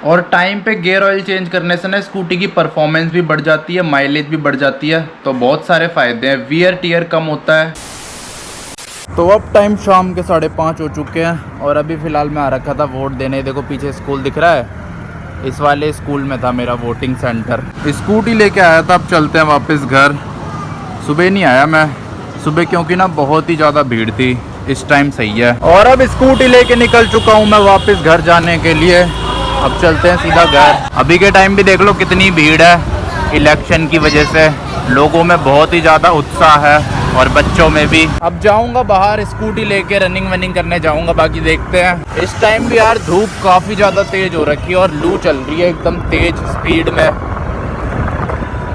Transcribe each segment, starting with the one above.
और टाइम पे gear oil change करने से ना स्कूटी की परफॉर्मेंस भी बढ़ जाती है, माइलेज भी बढ़ जाती है, तो बहुत सारे फ़ायदे हैं, वियर टियर कम होता है। तो अब टाइम शाम के 5:30 हो चुके हैं और अभी फ़िलहाल मैं आ रखा था वोट देने। देखो पीछे स्कूल दिख रहा है, इस वाले स्कूल में था मेरा वोटिंग सेंटर। स्कूटी लेके आया था, अब चलते हैं वापस घर। सुबह नहीं आया मैं सुबह क्योंकि ना बहुत ही ज़्यादा भीड़ थी, इस टाइम सही है। और अब स्कूटी लेके निकल चुका हूँ मैं वापस घर जाने के लिए। अब चलते हैं सीधा घर। अभी के टाइम भी देख लो कितनी भीड़ है, इलेक्शन की वजह से लोगों में बहुत ही ज़्यादा उत्साह है और बच्चों में भी। अब जाऊंगा बाहर स्कूटी लेके, रनिंग वनिंग करने जाऊंगा, बाकी देखते हैं। इस टाइम भी यार धूप काफ़ी ज़्यादा तेज़ हो रखी है और लू चल रही है एकदम तेज़ स्पीड में।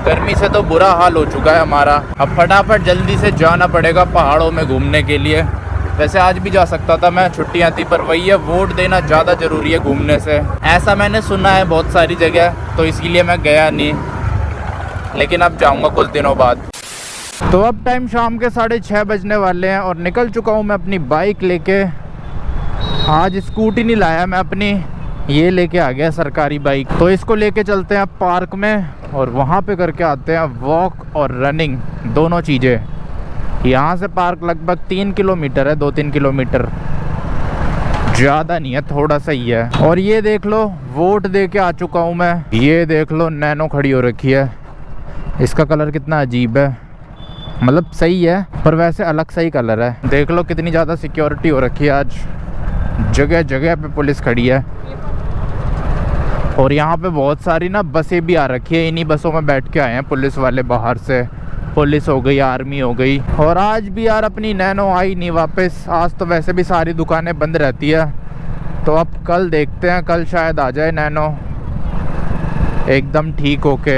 गर्मी से तो बुरा हाल हो चुका है हमारा। अब फटाफट जल्दी से जाना पड़ेगा पहाड़ों में घूमने के लिए। वैसे आज भी जा सकता था मैं, छुट्टियां थी, पर वही है वोट देना ज़्यादा ज़रूरी है घूमने से, ऐसा मैंने सुना है बहुत सारी जगह, तो इसीलिए मैं गया नहीं। लेकिन अब जाऊंगा कुछ दिनों बाद। तो अब टाइम शाम के 6:30 बजने वाले हैं और निकल चुका हूँ मैं अपनी बाइक लेके। आज स्कूटी नहीं लाया मैं अपनी, ये लेके आ गया सरकारी बाइक। तो इसको लेके चलते हैं पार्क में और वहाँ पे करके आते हैं वॉक और रनिंग दोनों चीज़ें। यहाँ से पार्क लगभग 3 किलोमीटर है, 2-3 किलोमीटर, ज़्यादा नहीं है, थोड़ा सा ही है। और ये देख लो वोट दे के आ चुका हूँ मैं। ये देख लो नैनो खड़ी हो रखी है, इसका कलर कितना अजीब है, मतलब सही है पर वैसे अलग सा ही कलर है। देख लो कितनी ज़्यादा सिक्योरिटी हो रखी है, आज जगह जगह पे पुलिस खड़ी है। और यहाँ पे बहुत सारी ना बसें भी आ रखी है, इन्हीं बसों में बैठ के आए हैं पुलिस वाले बाहर से। पुलिस हो गई, आर्मी हो गई। और आज भी यार अपनी नैनो आई नहीं वापस। आज तो वैसे भी सारी दुकानें बंद रहती है, तो अब कल देखते हैं, कल शायद आ जाए नैनो एकदम ठीक होके।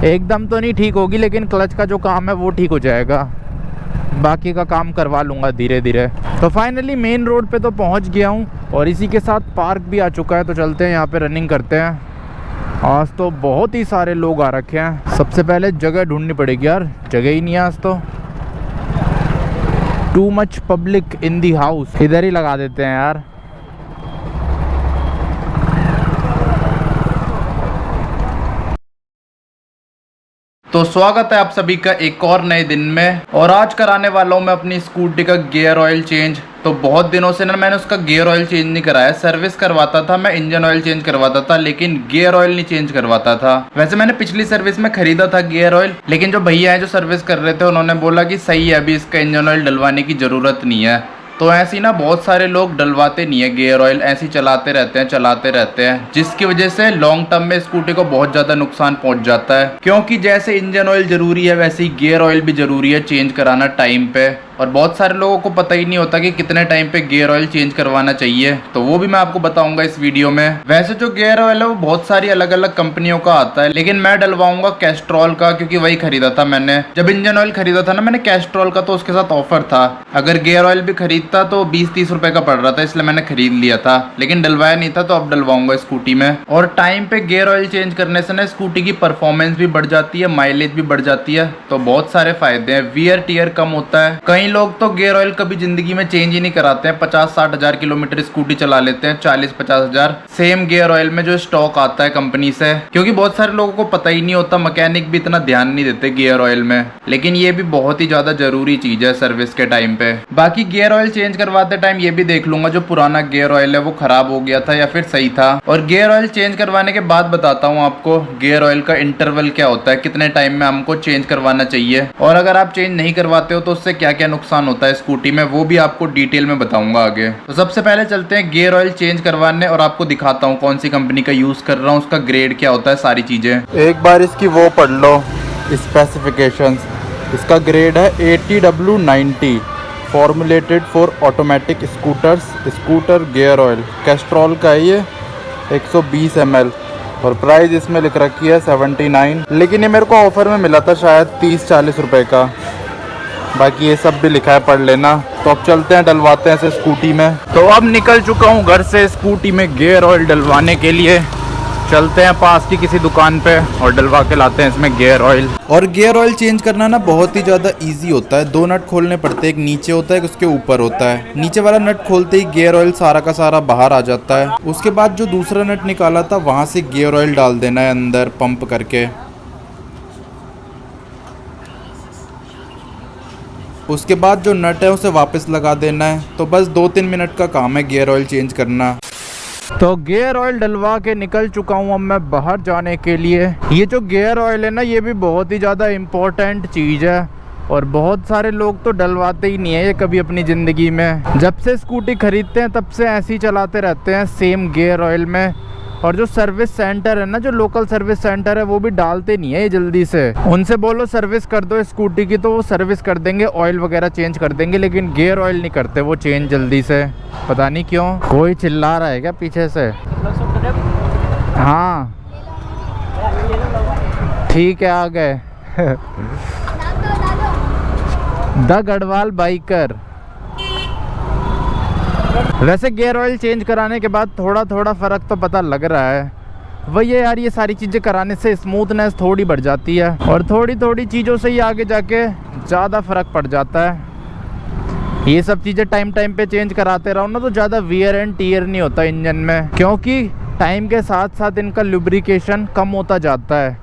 एकदम तो नहीं ठीक होगी, लेकिन क्लच का जो काम है वो ठीक हो जाएगा, बाकी का काम करवा लूँगा धीरे धीरे। तो फाइनली मेन रोड पे तो पहुँच गया हूँ और इसी के साथ पार्क भी आ चुका है। तो चलते हैं यहाँ पे रनिंग करते हैं। आज तो बहुत ही सारे लोग आ रखे हैं। सबसे पहले जगह ढूंढनी पड़ेगी यार, जगह ही नहीं है आज तो। Too much public in the house, इधर ही लगा देते हैं यार। तो स्वागत है आप सभी का एक और नए दिन में। और आज कराने वाला हूँ मैं अपनी स्कूटी का गियर ऑयल चेंज। तो बहुत दिनों से ना मैंने उसका गियर ऑयल चेंज नहीं कराया। सर्विस करवाता था मैं, इंजन ऑयल चेंज करवाता था, लेकिन गियर ऑयल नहीं चेंज करवाता था। वैसे मैंने पिछली सर्विस में खरीदा था गियर ऑयल, लेकिन जो भैया है जो सर्विस कर रहे थे उन्होंने बोला कि सही है, अभी इसका इंजन ऑयल डलवाने की ज़रूरत नहीं है। तो ऐसे ही ना बहुत सारे लोग डलवाते नहीं है गियर ऑयल, ऐसे ही चलाते रहते हैं, जिसकी वजह से लॉन्ग टर्म में स्कूटी को बहुत ज़्यादा नुकसान पहुंच जाता है। क्योंकि जैसे इंजन ऑयल ज़रूरी है वैसे ही गियर ऑयल भी ज़रूरी है चेंज कराना टाइम पे। और बहुत सारे लोगों को पता ही नहीं होता कि कितने टाइम पे गियर ऑयल चेंज करवाना चाहिए, तो वो भी मैं आपको बताऊंगा इस वीडियो में। वैसे जो गियर ऑयल है वो बहुत सारी अलग अलग कंपनियों का आता है, लेकिन मैं डलवाऊंगा कैस्ट्रॉल का, क्योंकि वही खरीदा था मैंने। जब इंजन ऑयल खरीदा था ना मैंने कैस्ट्रॉल का, तो उसके साथ ऑफर था। अगर गियर ऑयल भी खरीदता तो 20-30 रुपए का पड़ रहा था, इसलिए मैंने खरीद लिया था, लेकिन डलवाया नहीं था, तो अब डलवाऊंगा स्कूटी में। और टाइम पे गियर ऑयल चेंज करने से ना स्कूटी की परफॉर्मेंस भी बढ़ जाती है, माइलेज भी बढ़ जाती है, तो बहुत सारे फायदे हैं। वियर टियर कम होता है। कई लोग तो गियर ऑयल कभी जिंदगी में चेंज ही नहीं कराते हैं, 50-60 हजार किलोमीटर स्कूटी चला लेते हैं, 40-50 हजार सेम गियर ऑयल में जो स्टॉक आता है कंपनी से। क्योंकि बहुत सारे लोगों को पता ही नहीं होता, मैकेनिक भी इतना ध्यान नहीं देते गियर ऑयल में, लेकिन ये भी बहुत ही ज्यादा जरूरी चीज है सर्विस के टाइम पे। बाकी गियर ऑयल चेंज करवाते टाइम ये भी देख लूंगा जो पुराना गियर ऑयल है वो खराब हो गया था या फिर सही था। और गियर ऑयल चेंज करवाने के बाद बताता हूँ आपको गियर ऑयल का इंटरवल क्या होता है, कितने टाइम में हमको चेंज करवाना चाहिए, और अगर आप चेंज नहीं करवाते हो तो उससे क्या क्या नुकसान होता है स्कूटी में, वो भी आपको डिटेल में बताऊंगा आगे। तो सबसे पहले चलते हैं गियर ऑयल चेंज करवाने और आपको दिखाता हूँ कौन सी कंपनी का यूज कर रहा हूँ, उसका ग्रेड क्या होता है, सारी चीजें। एक बार इसकी वो पढ़ लो स्पेसिफिकेशंस। इसका ग्रेड है 80W90, formulated for automatic scooters, scooter gear oil. Castrol का है ये, 120 ml, और प्राइस इसमें लिख रखी है 79, लेकिन ये मेरे को ऑफर में मिला था शायद 30-40 रुपए का। बाकी ये सब भी लिखा है, पढ़ लेना। तो अब चलते हैं, डलवाते हैं इसे स्कूटी में। तो अब निकल चुका हूँ घर से स्कूटी में गियर ऑयल डलवाने के लिए। चलते हैं पास की किसी दुकान पे और डलवा के लाते हैं इसमें गियर ऑयल। और गियर ऑयल चेंज करना ना बहुत ही ज़्यादा इजी होता है। 2 नट खोलने पड़ते हैं, एक नीचे होता है एक उसके ऊपर होता है। नीचे वाला नट खोलते ही गियर ऑयल सारा का सारा बाहर आ जाता है। उसके बाद जो दूसरा नट निकाला था वहाँ से गियर ऑयल डाल देना है अंदर पंप करके। उसके बाद जो नट है उसे वापस लगा देना है। तो बस 2-3 मिनट का काम है गियर ऑयल चेंज करना। तो गियर ऑयल डलवा के निकल चुका हूँ अब मैं बाहर जाने के लिए। ये जो गियर ऑयल है ना ये भी बहुत ही ज़्यादा इम्पोर्टेंट चीज़ है और बहुत सारे लोग तो डलवाते ही नहीं है ये कभी अपनी ज़िंदगी में। जब से स्कूटी खरीदते हैं तब से ऐसे ही चलाते रहते हैं सेम गियर ऑयल में। और जो सर्विस सेंटर है ना, जो लोकल सर्विस सेंटर है, वो भी डालते नहीं है ये जल्दी से। उनसे बोलो सर्विस कर दो स्कूटी की तो वो सर्विस कर देंगे, ऑयल वगैरह चेंज कर देंगे, लेकिन गियर ऑयल नहीं करते वो चेंज जल्दी से। पता नहीं क्यों। कोई चिल्ला रहा है क्या पीछे से? हाँ ठीक है आ गए। The Garhwal biker. वैसे गियर ऑयल चेंज कराने के बाद थोड़ा थोड़ा फ़र्क तो पता लग रहा है। वही है यार, ये सारी चीज़ें कराने से स्मूथनेस थोड़ी बढ़ जाती है और थोड़ी थोड़ी चीज़ों से ही आगे जाके ज़्यादा फ़र्क पड़ जाता है। ये सब चीज़ें टाइम टाइम पे चेंज कराते रहो ना तो ज़्यादा वियर एंड टीयर नहीं होता इंजन में, क्योंकि टाइम के साथ साथ इनका लुब्रिकेशन कम होता जाता है।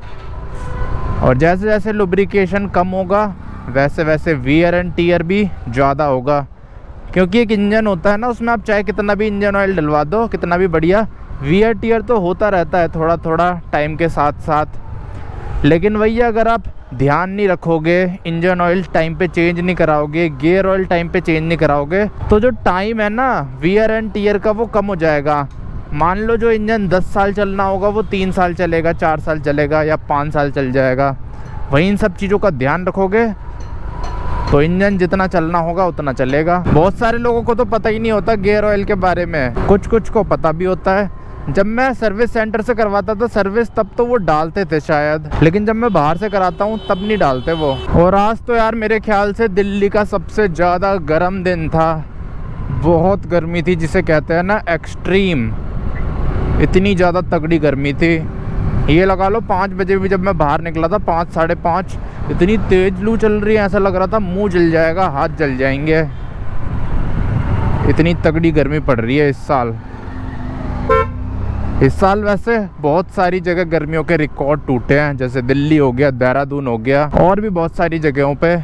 और जैसे जैसे लुब्रिकेशन कम होगा वैसे वैसे वियर एंड टीयर भी ज़्यादा होगा, क्योंकि एक इंजन होता है ना उसमें आप चाहे कितना भी इंजन ऑयल डलवा दो, कितना भी बढ़िया, वियर टीयर तो होता रहता है थोड़ा थोड़ा टाइम के साथ साथ। लेकिन वही अगर आप ध्यान नहीं रखोगे, इंजन ऑयल टाइम पे चेंज नहीं कराओगे, गियर ऑयल टाइम पे चेंज नहीं कराओगे, तो जो टाइम है ना वियर एंड टीयर का वो कम हो जाएगा। मान लो जो इंजन 10 साल चलना होगा वो 3 साल चलेगा, 4 साल चलेगा या 5 साल चल जाएगा। वही इन सब चीज़ों का ध्यान रखोगे तो इंजन जितना चलना होगा उतना चलेगा। बहुत सारे लोगों को तो पता ही नहीं होता गियर ऑयल के बारे में, कुछ कुछ को पता भी होता है। जब मैं सर्विस सेंटर से करवाता था सर्विस तब तो वो डालते थे शायद, लेकिन जब मैं बाहर से कराता हूँ तब नहीं डालते वो। और आज तो यार मेरे ख्याल से दिल्ली का सबसे ज़्यादा गर्म दिन था। बहुत गर्मी थी, जिसे कहते हैं ना एक्सट्रीम। इतनी ज़्यादा तगड़ी गर्मी थी, ये लगा लो 5 बजे भी जब मैं बाहर निकला था, 5 साढ़े 5, इतनी तेज लू चल रही है, ऐसा लग रहा था मुंह जल जाएगा, हाथ जल जाएंगे। इतनी तगड़ी गर्मी पड़ रही है इस साल। इस साल वैसे बहुत सारी जगह गर्मियों के रिकॉर्ड टूटे हैं, जैसे दिल्ली हो गया, देहरादून हो गया, और भी बहुत सारी जगहों पे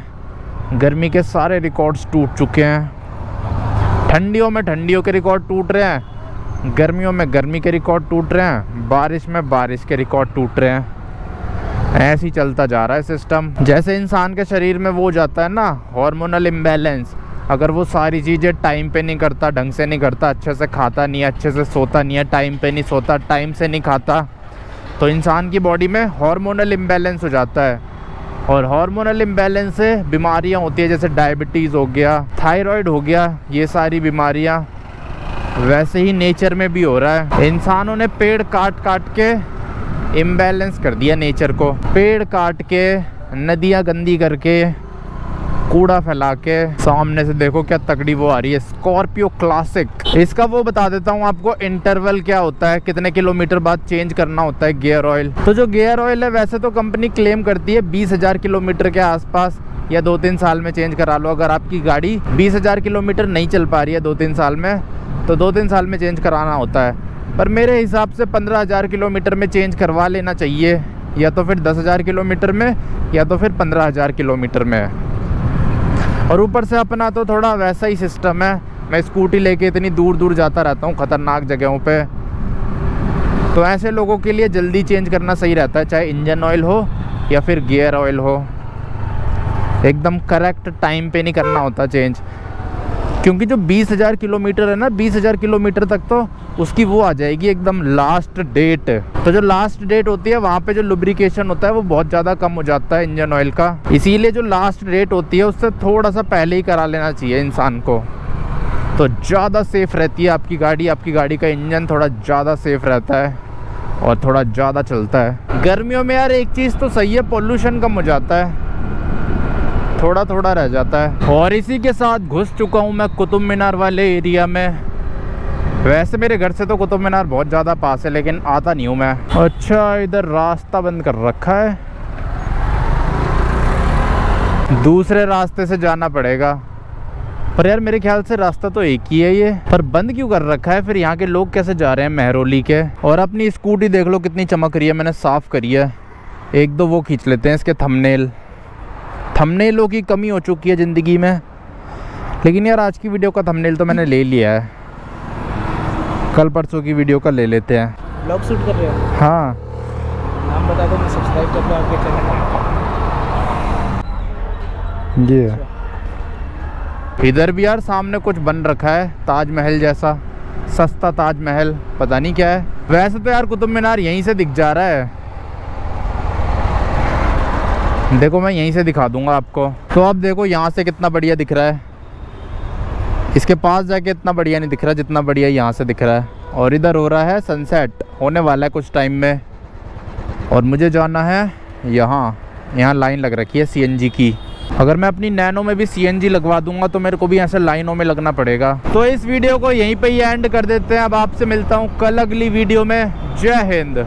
गर्मी के सारे रिकॉर्ड्स टूट चुके हैं। ठंडियों में ठंडियों के रिकॉर्ड टूट रहे हैं, गर्मियों में गर्मी के रिकॉर्ड टूट रहे हैं, बारिश में बारिश के रिकॉर्ड टूट रहे हैं। ऐसे ही चलता जा रहा है सिस्टम। जैसे इंसान के शरीर में वो हो जाता है ना हार्मोनल इम्बैलेंस, अगर वो सारी चीज़ें टाइम पे नहीं करता, ढंग से नहीं करता, अच्छे से खाता नहीं है, अच्छे से सोता नहीं है, टाइम पे नहीं सोता, टाइम से नहीं खाता, तो इंसान की बॉडी में हार्मोनल इम्बैलेंस हो जाता है। और हार्मोनल इम्बैलेंस से बीमारियाँ होती है, जैसे डायबिटीज़ हो गया, थायराइड हो गया, ये सारी बीमारियाँ। वैसे ही नेचर में भी हो रहा है। इंसानों ने पेड़ काट काट के इम्बैलेंस कर दिया नेचर को। पेड़ काट के, नदियाँ गंदी करके, कूड़ा फैला के। सामने से देखो क्या तगड़ी वो आ रही है, स्कॉर्पियो क्लासिक। इसका वो बता देता हूँ आपको, इंटरवल क्या होता है, कितने किलोमीटर बाद चेंज करना होता है गियर ऑयल। तो जो गियर ऑयल है वैसे तो कंपनी क्लेम करती है 20,000 किलोमीटर के आसपास या 2-3 साल में चेंज करा लो। अगर आपकी गाड़ी 20,000 किलोमीटर नहीं चल पा रही है 2-3 साल में, तो 2-3 साल में चेंज कराना होता है। पर मेरे हिसाब से 15,000 किलोमीटर में चेंज करवा लेना चाहिए, या तो फिर 10,000 किलोमीटर में, या तो फिर 15,000 किलोमीटर में। और ऊपर से अपना तो थोड़ा वैसा ही सिस्टम है, मैं स्कूटी लेके इतनी दूर दूर जाता रहता हूँ ख़तरनाक जगहों पे, तो ऐसे लोगों के लिए जल्दी चेंज करना सही रहता है, चाहे इंजन ऑयल हो या फिर गियर ऑयल हो। एकदम करेक्ट टाइम पे नहीं करना होता चेंज, क्योंकि जो 20,000 किलोमीटर है ना, 20,000 किलोमीटर तक तो उसकी वो आ जाएगी एकदम लास्ट डेट। तो जो लास्ट डेट होती है वहाँ पे जो लुब्रिकेशन होता है वो बहुत ज़्यादा कम हो जाता है इंजन ऑयल का। इसीलिए जो लास्ट डेट होती है उससे थोड़ा सा पहले ही करा लेना चाहिए इंसान को, तो ज़्यादा सेफ़ रहती है आपकी गाड़ी का इंजन थोड़ा ज़्यादा सेफ़ रहता है और थोड़ा ज़्यादा चलता है। गर्मियों में यार एक चीज़ तो सही है, पोल्यूशन कम हो जाता है, थोड़ा थोड़ा रह जाता है। और इसी के साथ घुस चुका हूँ मैं कुतुब मीनार वाले एरिया में। वैसे मेरे घर से तो कुतुब मीनार बहुत ज़्यादा पास है, लेकिन आता नहीं हूँ मैं। अच्छा, इधर रास्ता बंद कर रखा है, दूसरे रास्ते से जाना पड़ेगा। पर यार मेरे ख्याल से रास्ता तो एक ही है ये, पर बंद क्यों कर रखा है? फिर यहाँ के लोग कैसे जा रहे हैं मेहरौली के? और अपनी स्कूटी देख लो कितनी चमक रही है, मैंने साफ़ करी है। एक दो वो खींच लेते हैं इसके थंबनेलों की कमी हो चुकी है ज़िंदगी में। लेकिन यार आज की वीडियो का थंबनेल तो मैंने ले लिया है, कल परसों की वीडियो का ले लेते हैं। ब्लॉग शूट कर रहे हो? हाँ। नाम बता दो, मैं सब्सक्राइब कर लूँ आपके चैनल। जी, इधर भी यार सामने कुछ बन रखा है ताजमहल जैसा, सस्ता ताजमहल, पता नहीं क्या है। वैसे तो यार कुतुब मीनार यहीं से दिख जा रहा है, देखो मैं यहीं से दिखा दूंगा आपको। तो अब देखो यहाँ से कितना बढ़िया दिख रहा है, इसके पास जाके इतना बढ़िया नहीं दिख रहा जितना बढ़िया यहाँ से दिख रहा है। और इधर हो रहा है सनसेट, होने वाला है कुछ टाइम में। और मुझे जाना है यहाँ लाइन लग रखी है सीएनजी की। अगर मैं अपनी नैनो में भी सीएनजी लगवा दूंगा तो मेरे को भी ऐसे लाइनों में लगना पड़ेगा। तो इस वीडियो को यहीं पे ही एंड कर देते हैं। अब आपसे मिलता हूँ कल अगली वीडियो में। जय हिंद।